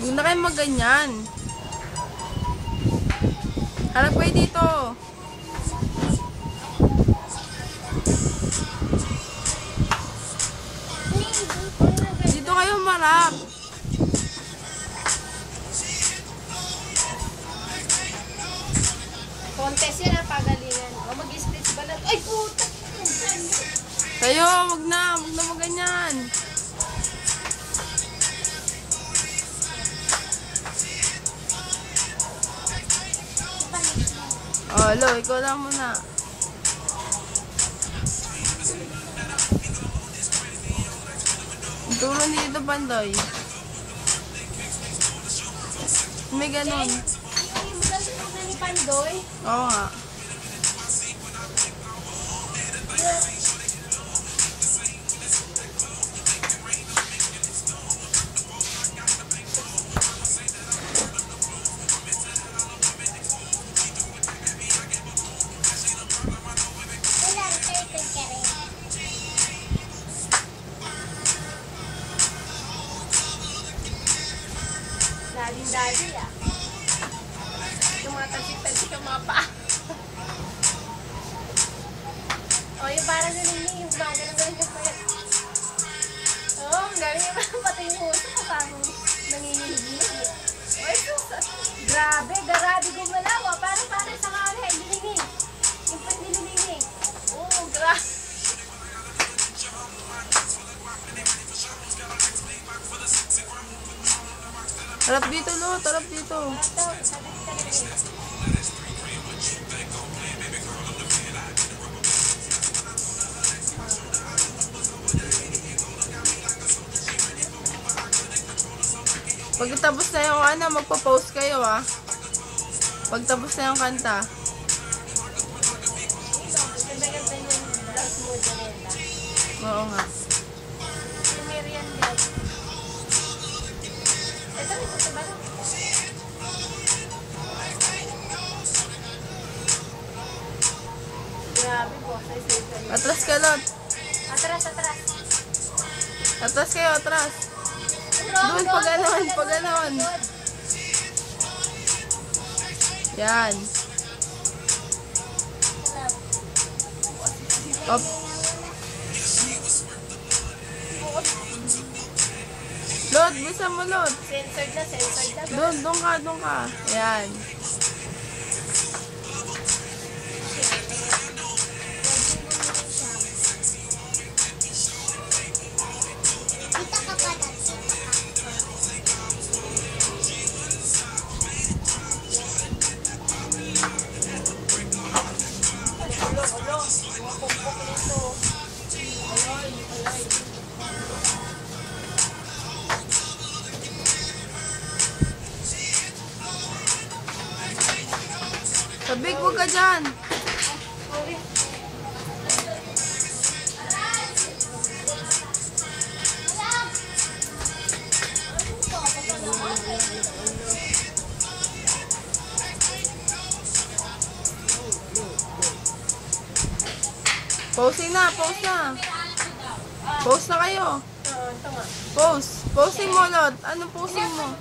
Huwag na kayo maganyan. Harap kayo dito. Dito kayo marap. Contest yan ang pagalingan. O mag-split balat. Ay puta! Kayo, wag na maganyan. Oh, lo, ikaw lang muna. Tulong dito, Pandoy. May ganun. Yung modal na ni Pandoy. Oo nga. Daddy ah. Yung mga tansik-tansik yung mga paa. O yung parang ganun yung baga na ganun yung payat. Oo, ang galing yung pati yung huso ko parang nanginginig. Oy, grabe, garado gumalaw ah. Parang sa kanya, ilinig. Yung pandilinig. Oo, grabe. Harap dito, lo. Harap dito. Pagkatapos na yung magpo-post kayo, ah. Pagtapos na yung kanta. Ganda-ganda yung blouse mo, Janela. Oo nga. Yung Miriam Del. Ito rin, ito ba lang? Grabe po, sa isa. Atras ka, Lot. Atras. Atras kayo, atras. Doon, pag ganon. Yan. Up. Lot, bisa mo, Lot. Censored na. Doon ka. Yan. Sabik, huwag ka dyan. Posing na. Post na kayo. Ito nga. Posing mo, Lot. Anong posing mo?